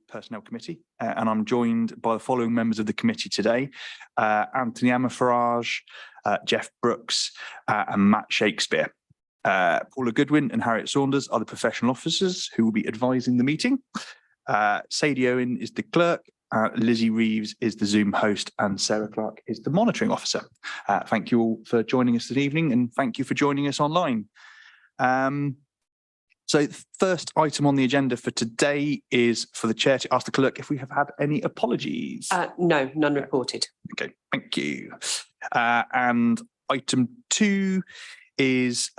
Personnel Committee, and I'm joined by the following members of the committee today: Anthony Amafarage, Jeff Brooks, and Matt Shakespeare. Paula Goodwin and Harriet Saunders are the professional officers who will be advising the meeting. Sadie Owen is the clerk, Lizzie Reeves is the Zoom host, and Sarah Clark is the monitoring officer. Thank you all for joining us this evening, and thank you for joining us online. So the first item on the agenda for today is for the chair to ask the clerk if we have had any apologies. No, none reported. Okay, thank you. And item 2 is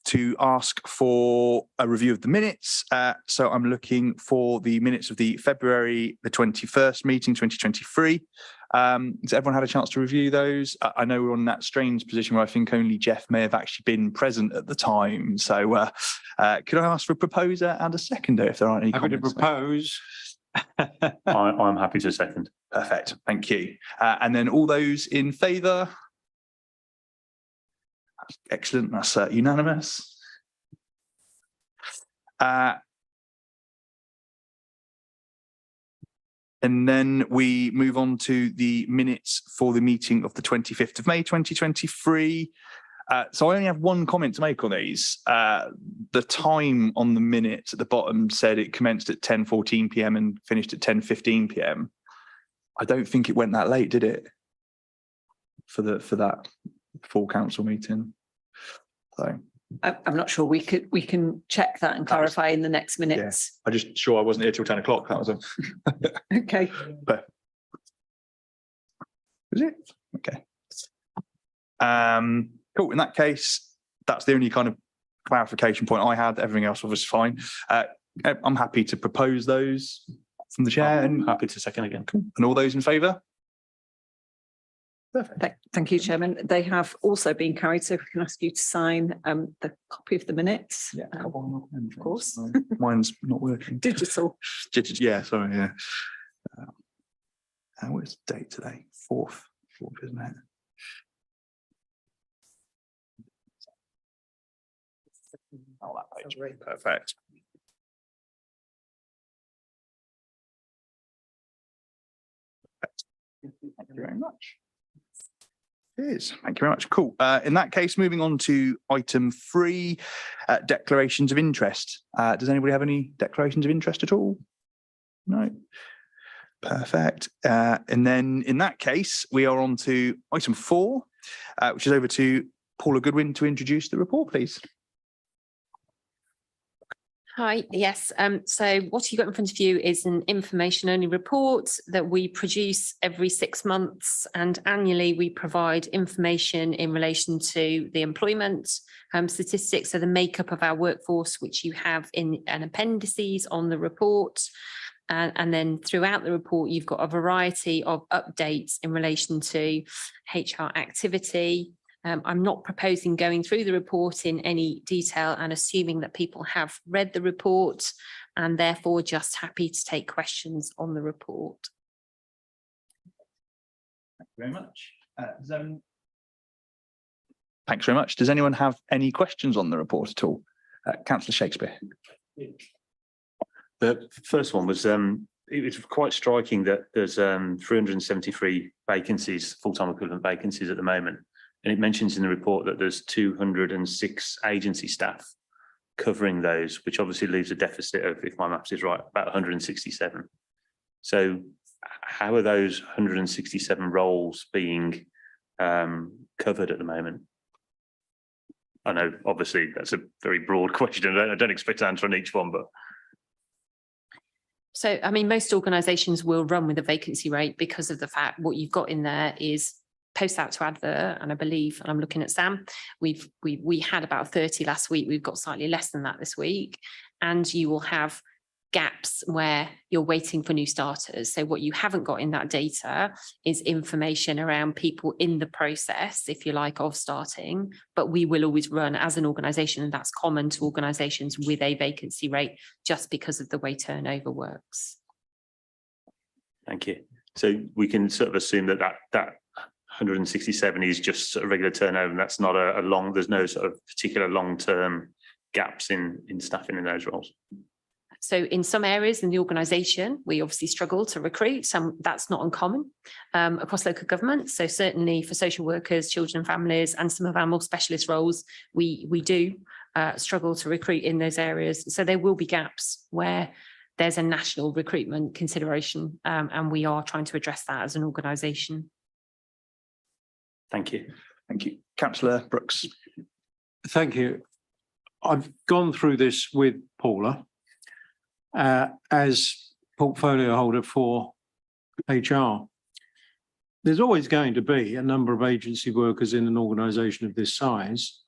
to ask for a review of the minutes. So I'm looking for the minutes of the February the 21st meeting, 2023. Has everyone had a chance to review those? I know we're on that strange position where I think only Jeff may have actually been present at the time. So could I ask for a proposer and a seconder if there aren't any comments? Happy to propose. I'm happy to second. Perfect, thank you. And then all those in favour? Excellent, that's unanimous. And then we move on to the minutes for the meeting of the 25th of May 2023. So I only have one comment to make on these. The time on the minutes at the bottom said it commenced at 10:14 p.m. and finished at 10:15 p.m. I don't think it went that late, did it? For that full council meeting. So I'm not sure. We can check that and clarify in the next minutes. Yeah, I just sure I wasn't here till 10 o'clock. That was a Okay. But was it? Okay. Cool. In that case, that's the only kind of clarification point I had. Everything else was fine. I'm happy to propose those from the chair. I'm happy to second again. Cool. And all those in favour? Perfect. Thank you, Chairman. They have also been carried, so if we can ask you to sign the copy of the minutes. Yeah, of course. Mine's not working. Digital. Yeah, sorry, yeah. What's the date today? 4th, isn't it? Oh, that page. Perfect. Thank you very much. It is. Thank you very much. Cool. In that case, moving on to item 3, declarations of interest. Does anybody have any declarations of interest at all? No. Perfect. And then in that case, we are on to item 4, which is over to Paula Goodwin to introduce the report, please. Hi, yes. So what you got in front of you is an information only report that we produce every 6 months, and annually we provide information in relation to the employment statistics, so the makeup of our workforce, which you have in an appendices on the report. And then throughout the report, you've got a variety of updates in relation to HR activity. I'm not proposing going through the report in any detail and assuming that people have read the report, and therefore just happy to take questions on the report. Thank you very much. Thanks very much. Does anyone have any questions on the report at all? Councillor Shakespeare. The first one was, it was quite striking that there's 373 vacancies, full-time equivalent vacancies at the moment. And it mentions in the report that there's 206 agency staff covering those, which obviously leaves a deficit of, if my maths is right, about 167. So how are those 167 roles being covered at the moment? I know, obviously, that's a very broad question. I don't expect to answer on each one, but. So, I mean, most organisations will run with a vacancy rate because of the fact what you've got in there is post out to advert, and I believe, and I'm looking at Sam, we had about 30 last week. We've got slightly less than that this week, and you will have gaps where you're waiting for new starters. So what you haven't got in that data is information around people in the process, if you like, of starting. But we will always run as an organisation, and that's common to organisations with a vacancy rate, just because of the way turnover works. Thank you. So we can sort of assume that 167 is just sort of regular turnover, and that's not a long, there's no sort of particular long-term gaps in staffing in those roles. So in some areas in the organisation, we obviously struggle to recruit. That's not uncommon across local government. So certainly for social workers, children and families, and some of our more specialist roles, we do struggle to recruit in those areas. So there will be gaps where there's a national recruitment consideration, and we are trying to address that as an organisation. Thank you. Thank you. Councillor Brooks. Thank you. I've gone through this with Paula as portfolio holder for HR. There's always going to be a number of agency workers in an organisation of this size.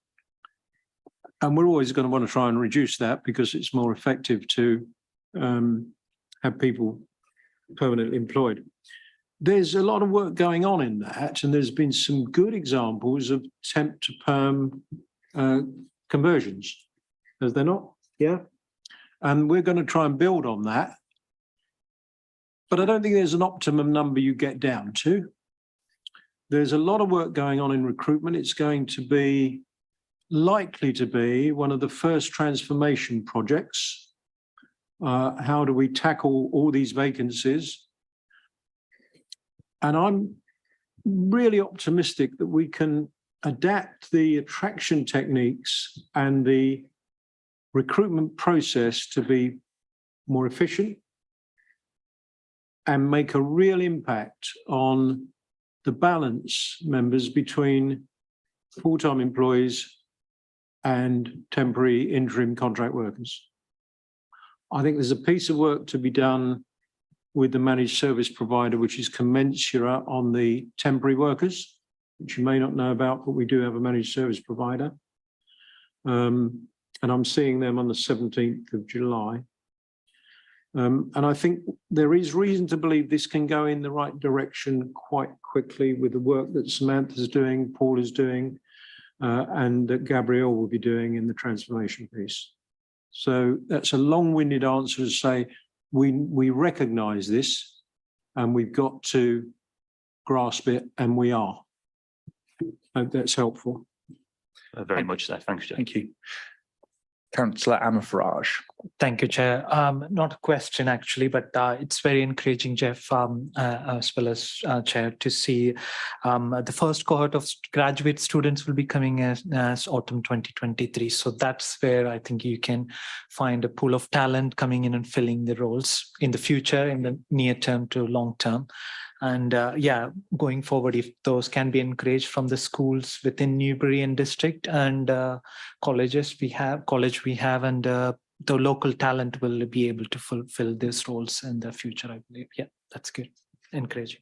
And we're always going to want to try and reduce that because it's more effective to have people permanently employed. There's a lot of work going on in that, and there's been some good examples of temp to perm conversions. Is there not? Yeah. And we're going to try and build on that. But I don't think there's an optimum number you get down to. There's a lot of work going on in recruitment. It's going to be likely to be one of the first transformation projects. How do we tackle all these vacancies? And I'm really optimistic that we can adapt the attraction techniques and the recruitment process to be more efficient and make a real impact on the balance, members, between full-time employees and temporary interim contract workers. I think there's a piece of work to be done with the managed service provider, which is commensurate on the temporary workers, which you may not know about, but we do have a managed service provider. And I'm seeing them on the 17th of July. And I think there is reason to believe this can go in the right direction quite quickly with the work that Samantha's doing, Paul is doing, and that Gabrielle will be doing in the transformation piece. So that's a long-winded answer to say we recognise this and we've got to grasp it, and we are. I hope that's helpful. Very much so. Thanks, Joe. Thank you. Councillor Amafaraj. Thank you, Chair. Not a question actually, but it's very encouraging, Jeff, as well as Chair, to see the first cohort of graduate students will be coming as autumn 2023. So that's where I think you can find a pool of talent coming in and filling the roles in the future, in the near term to long term. And yeah, going forward, if those can be encouraged from the schools within Newbury and district and colleges we have, and the local talent will be able to fulfill these roles in the future, I believe. Yeah, that's good. Encouraging.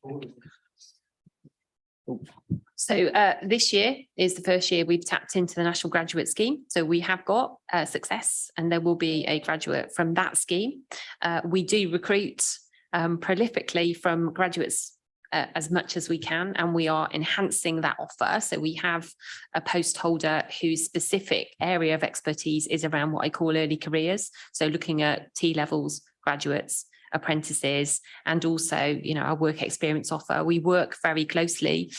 So this year is the first year we've tapped into the National Graduate Scheme. So we have got success, and there will be a graduate from that scheme. We do recruit prolifically from graduates as much as we can, and we are enhancing that offer. So we have a post holder whose specific area of expertise is around what I call early careers. So looking at T-levels, graduates, apprentices, and also, you know, our work experience offer. We work very closely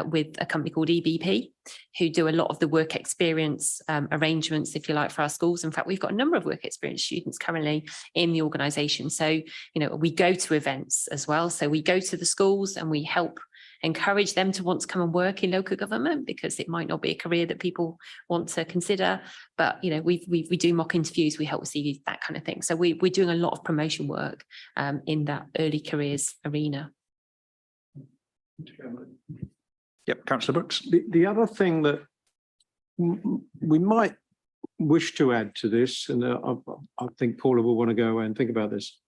with a company called EBP, who do a lot of the work experience arrangements, if you like, for our schools. In fact, we've got a number of work experience students currently in the organisation. So, you know, we go to events as well. So we go to the schools and we help encourage them to want to come and work in local government, because it might not be a career that people want to consider. But, you know, we do mock interviews, we help see that kind of thing. So we're doing a lot of promotion work in that early careers arena. Yep, Councillor Brooks. The other thing that we might wish to add to this, and I think Paula will want to go away and think about this.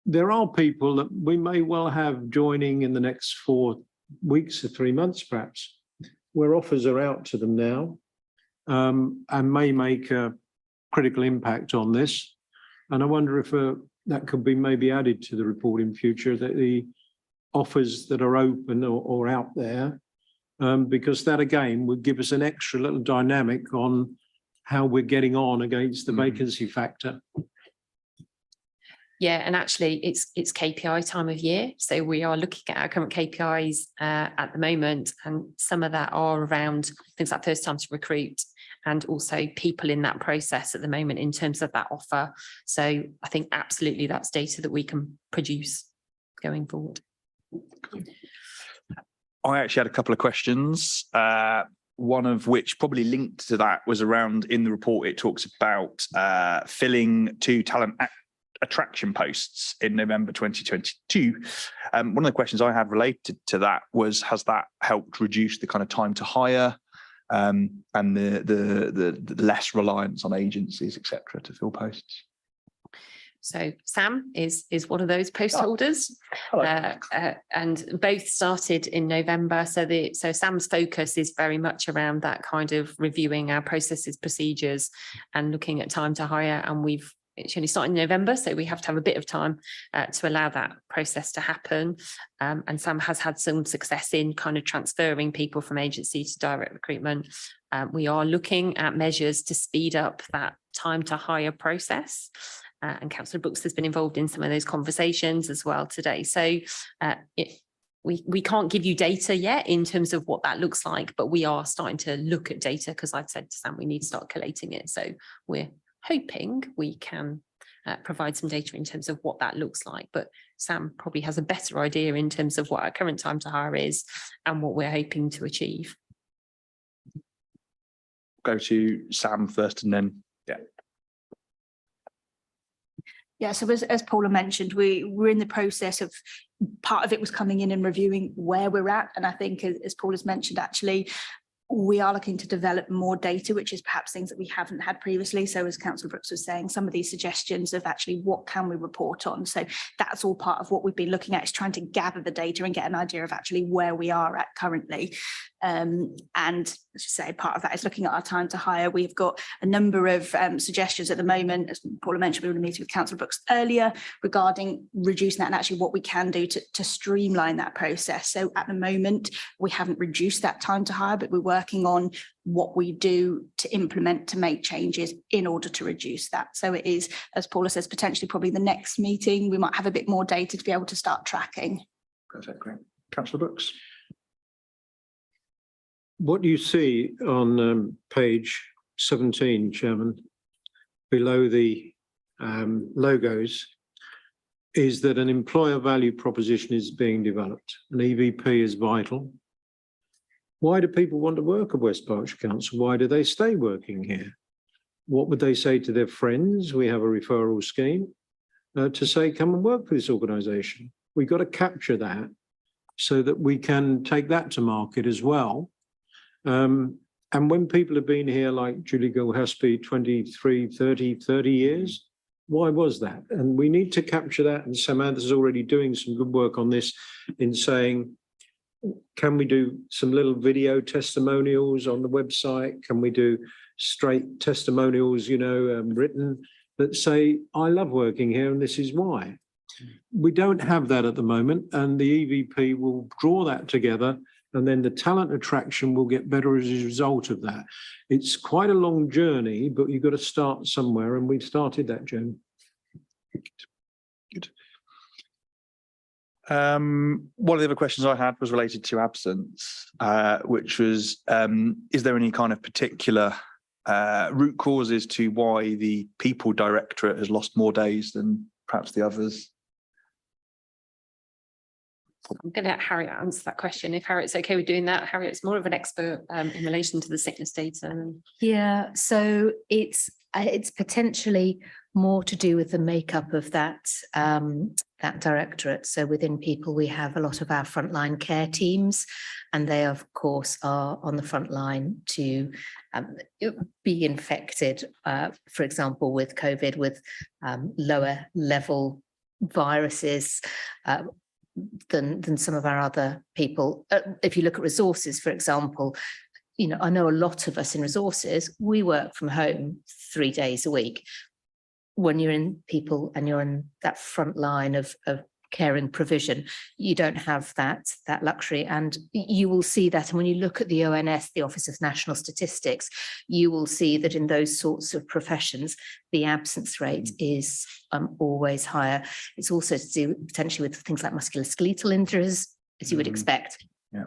There are people that we may well have joining in the next 4 weeks or 3 months, perhaps, where offers are out to them now, and may make a critical impact on this. And I wonder if that could be maybe added to the report in future, that the offers that are open or out there, because that again would give us an extra little dynamic on how we're getting on against the vacancy factor. Yeah, and actually it's KPI time of year. So we are looking at our current KPIs at the moment, and some of that are around things like first time to recruit and also people in that process at the moment in terms of that offer. So I think absolutely that's data that we can produce going forward. I actually had a couple of questions. One of which probably linked to that was around, in the report, it talks about filling 2 talent attraction posts in November 2022. One of the questions I had related to that was, has that helped reduce the kind of time to hire and the less reliance on agencies, etc., to fill posts? So Sam is one of those post holders, and both started in November. So Sam's focus is very much around that kind of reviewing our processes, procedures, and looking at time to hire. And it's only started in November, so we have to have a bit of time to allow that process to happen. And Sam has had some success in kind of transferring people from agency to direct recruitment. We are looking at measures to speed up that time to hire process. And Councillor Brooks has been involved in some of those conversations as well today. So we can't give you data yet in terms of what that looks like, but we are starting to look at data, because I've said to Sam we need to start collating it. So we're hoping we can provide some data in terms of what that looks like. But Sam probably has a better idea in terms of what our current time to hire is and what we're hoping to achieve. Go to Sam first and then, yeah. Yeah, so as Paula mentioned, we're in the process of, part of it was coming in and reviewing where we're at. And I think, as Paula's mentioned, actually, we are looking to develop more data, which is perhaps things that we haven't had previously. So as Councillor Brooks was saying, some of these suggestions of actually what can we report on. So that's all part of what we've been looking at, is trying to gather the data and get an idea of actually where we are at currently. And as you say, part of that is looking at our time to hire. We've got a number of suggestions at the moment. As Paula mentioned, we were in a meeting with Councillor Brooks earlier regarding reducing that and actually what we can do to streamline that process. So at the moment, we haven't reduced that time to hire, but we're working on what we do to implement, to make changes in order to reduce that. So it is, as Paula says, potentially probably the next meeting, we might have a bit more data to be able to start tracking. Perfect, great. Councillor Brooks. What you see on page 17, Chairman, below the logos, is that an employer value proposition is being developed. An EVP is vital. Why do people want to work at West Berkshire Council? Why do they stay working here? What would they say to their friends? We have a referral scheme to say, come and work for this organisation. We've got to capture that so that we can take that to market as well. And when people have been here, like Julie Gilhespie, 23, 30 years, why was that? And we need to capture that. And Samantha's already doing some good work on this in saying, can we do some little video testimonials on the website? Can we do straight testimonials, written, that say, I love working here and this is why? We don't have that at the moment, and the EVP will draw that together, and then the talent attraction will get better as a result of that. It's quite a long journey, but you've got to start somewhere, and we've started that journey. Good. One of the other questions I had was related to absence, which was, is there any kind of particular root causes to why the people directorate has lost more days than perhaps the others? I'm going to let Harriet answer that question. If Harriet's okay with doing that, Harriet's more of an expert in relation to the sickness data. Yeah, so it's potentially more to do with the makeup of that that directorate. So within people, we have a lot of our frontline care teams, and they of course are on the front line to be infected, for example, with COVID, with lower level viruses than some of our other people. If you look at resources, for example, I know a lot of us in resources, we work from home 3 days a week. When you're in people and you're in that front line of care and provision, you don't have that luxury, and you will see that. And when you look at the ONS, the Office of National Statistics, you will see that in those sorts of professions, the absence rate is always higher. It's also to do potentially with things like musculoskeletal injuries, as you would expect. Yeah.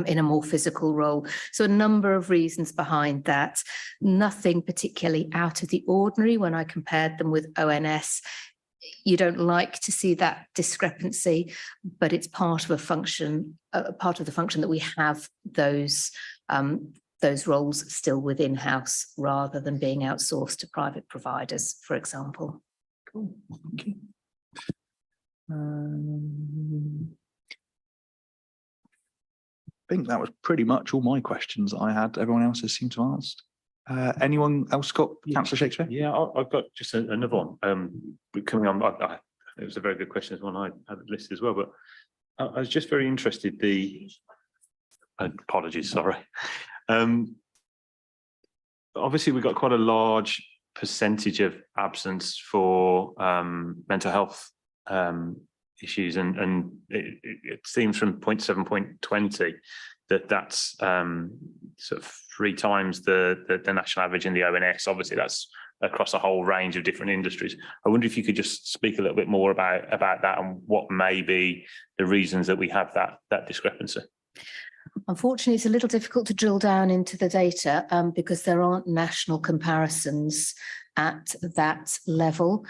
in a more physical role. So a number of reasons behind that. Nothing particularly out of the ordinary when I compared them with ONS. You don't like to see that discrepancy, but it's part of a function, part of the function that we have those roles still within house rather than being outsourced to private providers, for example. Cool. Thank you. I think that was pretty much all my questions that I had. Everyone else has seemed to ask. Anyone else got Councillor Shakespeare? Yeah, I've got just another one. Coming on, it was a very good question. It's one I had listed as well, but I was just very interested. Apologies, sorry. Obviously, we've got quite a large percentage of absence for mental health issues, and it seems from 0.7, 0.20 that's sort of 3 times the national average in the ONS. Obviously, that's across a whole range of different industries. I wonder if you could just speak a little bit more about that and what may be the reasons that we have that discrepancy. Unfortunately, it's a little difficult to drill down into the data because there aren't national comparisons at that level.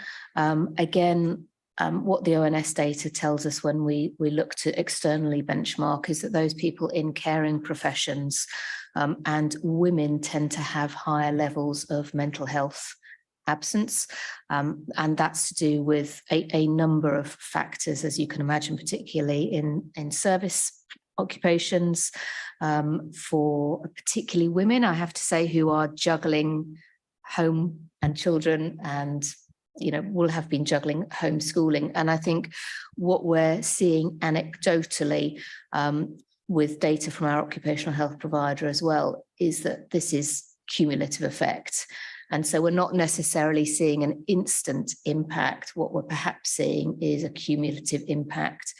What the ONS data tells us when we look to externally benchmark is that those people in caring professions and women tend to have higher levels of mental health absence. And that's to do with a number of factors, as you can imagine, particularly in service occupations, for particularly women, I have to say, who are juggling home and children and will have been juggling homeschooling. And I think what we're seeing anecdotally with data from our occupational health provider as well is that this is cumulative effect. And so we're not necessarily seeing an instant impact. What we're perhaps seeing is a cumulative impact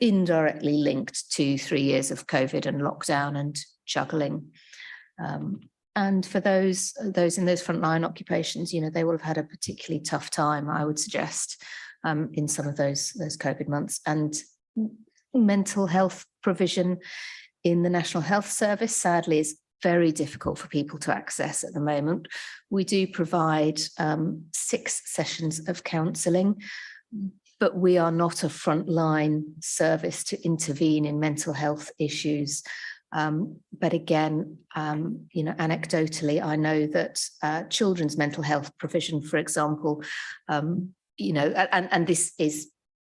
indirectly linked to 3 years of COVID and lockdown and juggling. And for those in those frontline occupations, they will have had a particularly tough time, I would suggest, in some of those COVID months. And mental health provision in the National Health Service, sadly, is very difficult for people to access at the moment. We do provide 6 sessions of counselling, but we are not a frontline service to intervene in mental health issues. But again, anecdotally, I know that children's mental health provision, for example, and this is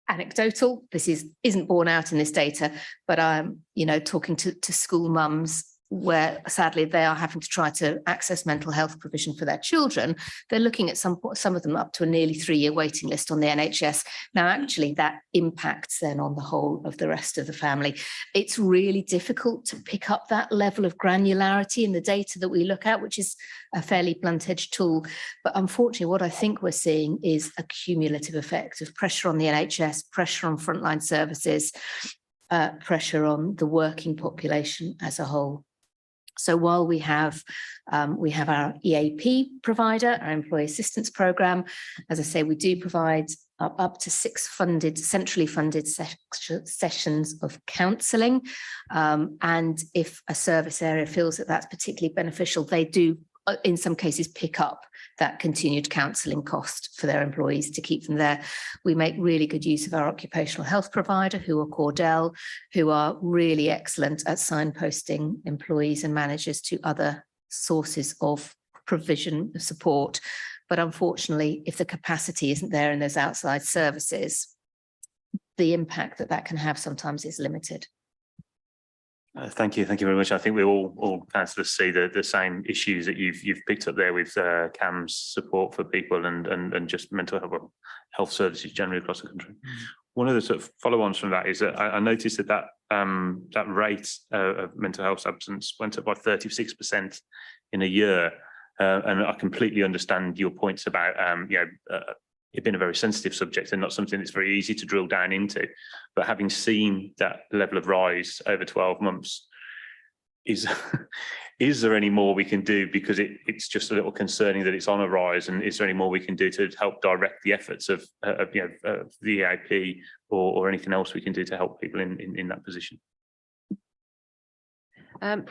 anecdotal, this isn't borne out in this data, but I'm, talking to school mums where sadly they are having to try to access mental health provision for their children. They're looking at some of them up to a nearly 3-year waiting list on the NHS. Now, actually, that impacts then on the whole of the rest of the family. It's really difficult to pick up that level of granularity in the data that we look at, which is a fairly blunt-edged tool. But unfortunately, what I think we're seeing is a cumulative effect of pressure on the NHS, pressure on frontline services, pressure on the working population as a whole. So while we have our EAP provider, our employee assistance program, as I say, we do provide up to 6 centrally funded sessions of counselling. And if a service area feels that that's particularly beneficial, they do, in some cases, pick up that continued counselling cost for their employees to keep them there. We make really good use of our occupational health provider, who are Cordell, who are really excellent at signposting employees and managers to other sources of provision of support. But unfortunately, if the capacity isn't there in those outside services, the impact that can have sometimes is limited. Thank you very much. I think we all councillors see the same issues that you've picked up there with CAM's support for people and just mental health services generally across the country. One of the sort of follow-ons from that is that I noticed that rate of mental health absence went up by 36% in a year, and I completely understand your points about it being a very sensitive subject and not something that's very easy to drill down into. But having seen that level of rise over 12 months, is there any more we can do? Because it's just a little concerning that it's on a rise, and is there any more we can do to help direct the efforts of the EAP or anything else we can do to help people in that position?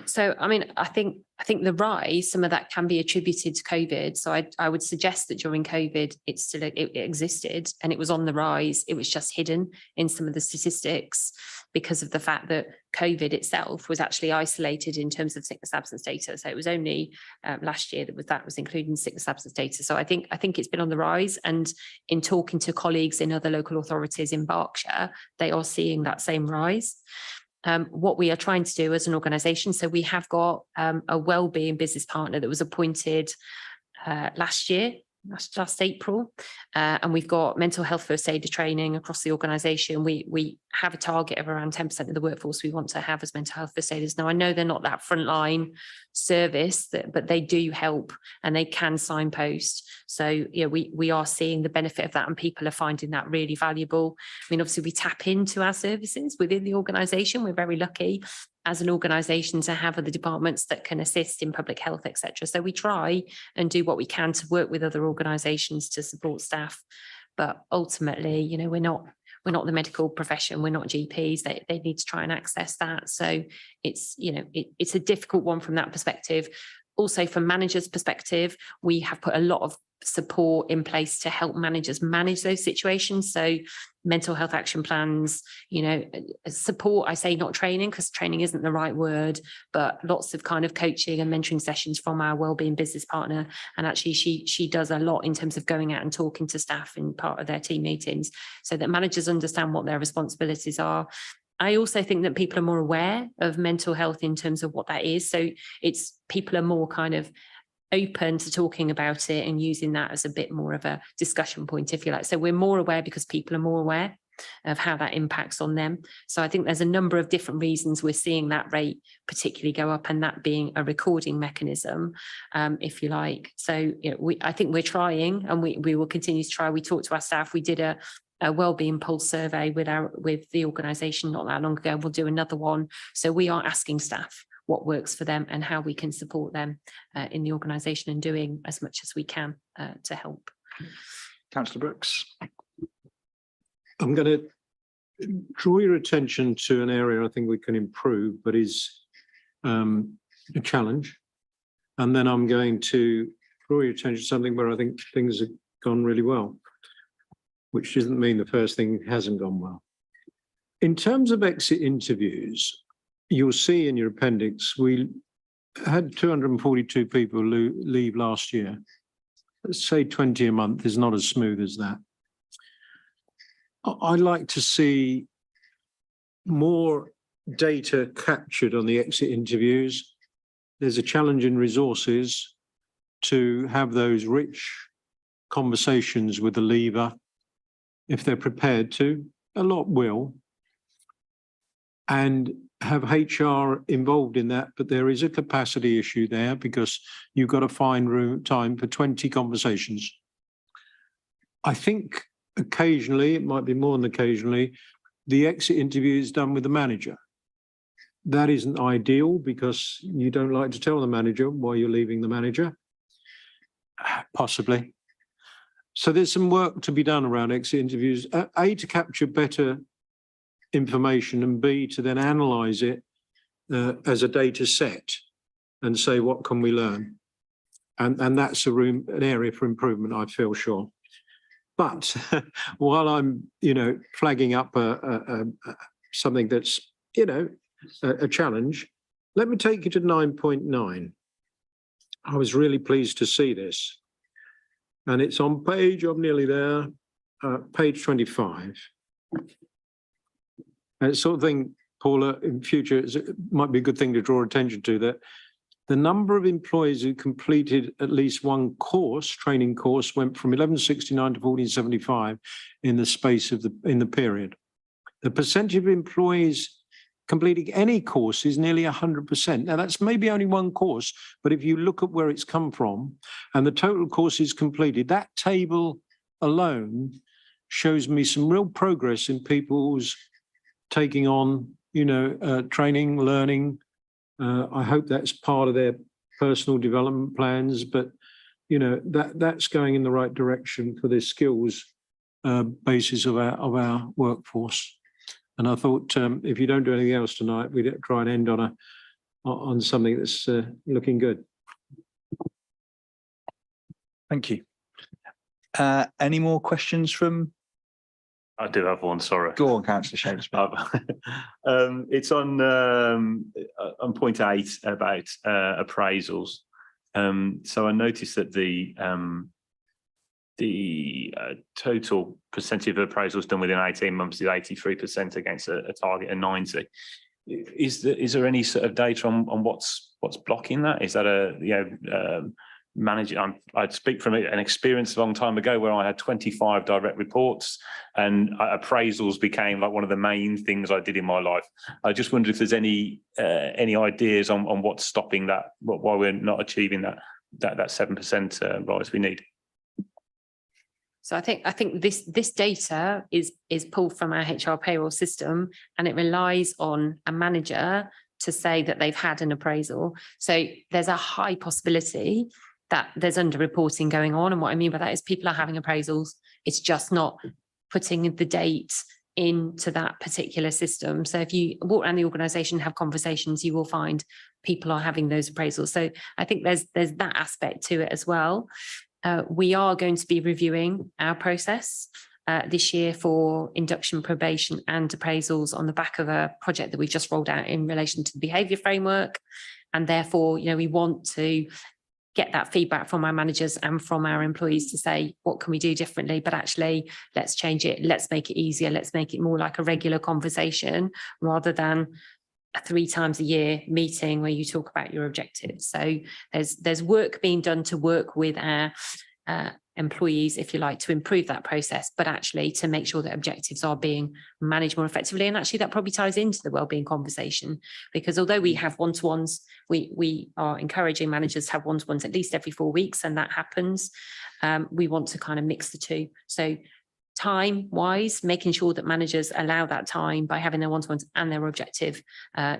So, I mean, I think the rise, some of that can be attributed to COVID. So I would suggest that during COVID, it existed and it was on the rise. It was just hidden in some of the statistics because of the fact that COVID itself was actually isolated in terms of sickness absence data. So it was only last year that was included in sickness absence data. So I think it's been on the rise. And in talking to colleagues in other local authorities in Berkshire, they are seeing that same rise. What we are trying to do as an organisation, so we have got a wellbeing business partner that was appointed last April, and we've got mental health first aider training across the organisation. We have a target of around 10% of the workforce we want to have as mental health first aiders. Now, I know they're not that frontline service, but they do help and they can signpost. So, we are seeing the benefit of that and people are finding that really valuable. I mean, obviously, we tap into our services within the organisation. We're very lucky as an organisation to have other departments that can assist in public health, etc. So we try and do what we can to work with other organisations to support staff. But ultimately, we're not the medical profession. We're not GPs. They need to try and access that. So it's, it's a difficult one from that perspective. Also, from managers' perspective, we have put a lot of support in place to help managers manage those situations. So mental health action plans, support, I say not training because training isn't the right word, but lots of kind of coaching and mentoring sessions from our wellbeing business partner. And actually she does a lot in terms of going out and talking to staff in part of their team meetings so that managers understand what their responsibilities are. I also think that people are more aware of mental health in terms of what that is. So people are more kind of open to talking about it and using that as a bit more of a discussion point, if you like. So we're more aware because people are more aware of how that impacts on them. So I think there's a number of different reasons we're seeing that rate particularly go up, and that being a recording mechanism, if you like. So I think we're trying, and we will continue to try. We talked to our staff. We did a wellbeing pulse survey with the organisation not that long ago. We'll do another one. So we are asking staff what works for them and how we can support them in the organisation and doing as much as we can to help. Councillor Brooks. I'm going to draw your attention to an area I think we can improve, but is a challenge. And then I'm going to draw your attention to something where I think things have gone really well, which doesn't mean the first thing hasn't gone well. In terms of exit interviews, you'll see in your appendix, we had 242 people leave last year. Let's say 20 a month is not as smooth as that. I'd like to see more data captured on the exit interviews. There's a challenge in resources to have those rich conversations with the leaver if they're prepared to. A lot will. And have HR involved in that, but there is a capacity issue there because you've got to find time for 20 conversations. I think occasionally, it might be more than occasionally, the exit interview is done with the manager. That isn't ideal because you don't like to tell the manager why you're leaving the manager, possibly. So there's some work to be done around exit interviews, A, to capture better information, and B, to then analyse it as a data set and say, what can we learn? And that's an area for improvement, I feel sure. But while I'm, flagging up something that's, a challenge, let me take you to 9.9. I was really pleased to see this. And it's on I'm nearly there, page 25. And it's sort of thing, Paula, in future, it might be a good thing to draw attention to, that the number of employees who completed at least one training course, went from 1169 to 1475 in the space of in the period. The percentage of employees completing any course is nearly 100%. Now, that's maybe only one course, but if you look at where it's come from and the total courses completed, that table alone shows me some real progress in people's taking on, training, learning. I hope that's part of their personal development plans, but, that's going in the right direction for the skills basis of our workforce. And I thought if you don't do anything else tonight, we'd try and end on on something that's looking good. Thank you. Any more questions from? I do have one, sorry. Go on, Councillor Shakespeare. It's on point 8 about appraisals. So I noticed that the total percentage of appraisals done within 18 months is 83% against a target of 90. Is there any sort of data on what's blocking that? Is that managing? I'd speak from an experience a long time ago where I had 25 direct reports, and appraisals became like one of the main things I did in my life. I just wonder if there's any ideas on what's stopping that, why we're not achieving that 7% rise we need. So I think this data is pulled from our HR payroll system, and it relies on a manager to say that they've had an appraisal. So there's a high possibility that there's underreporting going on. And what I mean by that is people are having appraisals. It's just not putting the date into that particular system. So if you walk around the organisation and have conversations, you will find people are having those appraisals. So I think there's that aspect to it as well. We are going to be reviewing our process this year for induction, probation and appraisals on the back of a project that we've just rolled out in relation to the behaviour framework. And therefore, we want to get that feedback from our managers and from our employees to say, what can we do differently? But actually, let's change it. Let's make it easier. Let's make it more like a regular conversation rather than a 3 times a year meeting where you talk about your objectives. So there's work being done to work with our employees, if you like, to improve that process, but actually to make sure that objectives are being managed more effectively. And actually that probably ties into the wellbeing conversation, because although we have one-to-ones, we are encouraging managers to have one-to-ones at least every 4 weeks, and that happens. We want to kind of mix the two. So time wise, making sure that managers allow that time by having their one-to-ones and their objective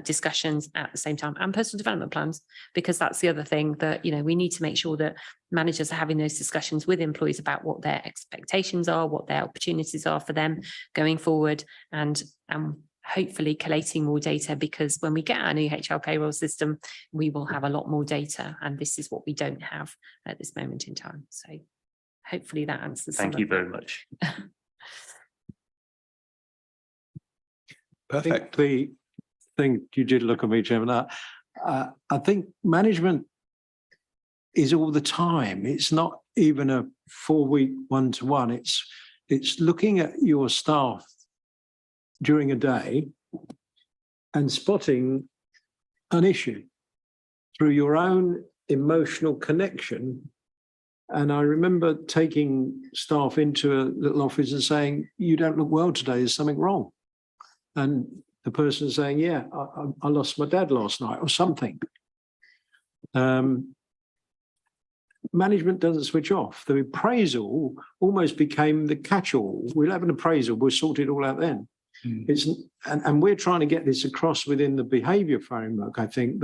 discussions at the same time, and personal development plans, because that's the other thing that, we need to make sure that managers are having those discussions with employees about what their expectations are, what their opportunities are for them going forward, and hopefully collating more data, because when we get our new HR payroll system, we will have a lot more data, and this is what we don't have at this moment in time. So hopefully that answers. Thank you very much. Perfect. The thing you did look at me, Chairman. I think management is all the time. It's not even a 4-week one-to-one. It's looking at your staff during a day and spotting an issue through your own emotional connection. And I remember taking staff into a little office and saying, "You don't look well today, there's something wrong." And the person saying, "Yeah, I lost my dad last night," or something. Management doesn't switch off. The appraisal almost became the catch-all. We'll have an appraisal, we'll sort it all out then. And we're trying to get this across within the behaviour framework, I think,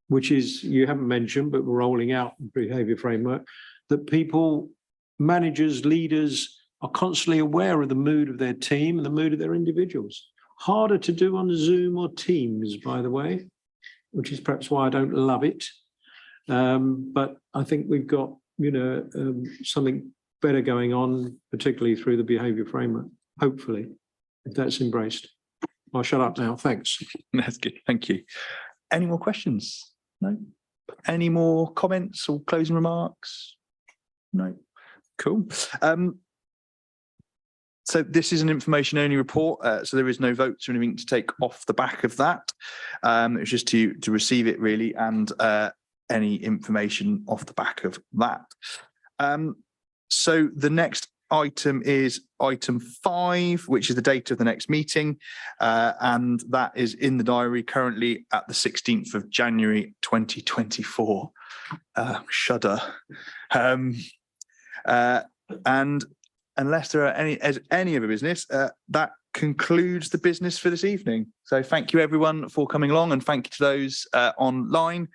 which is, you haven't mentioned, but we're rolling out the behaviour framework, that people, managers, leaders are constantly aware of the mood of their team and the mood of their individuals. Harder to do on Zoom or Teams, by the way, which is perhaps why I don't love it. But I think we've got, something better going on, particularly through the behaviour framework, hopefully, if that's embraced. I'll shut up now. Thanks. That's good. Thank you. Any more questions? No? Any more comments or closing remarks? No? Cool. So this is an information only report, so there is no votes or anything to take off the back of that. It was just to receive it really, and any information off the back of that. So the next item is item 5, which is the date of the next meeting, and that is in the diary currently at the 16th of January 2024. Shudder. And unless there are any other business, that concludes the business for this evening. So thank you everyone for coming along, and thank you to those online.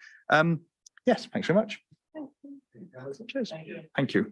Yes, thanks very much. Cheers. Thank you.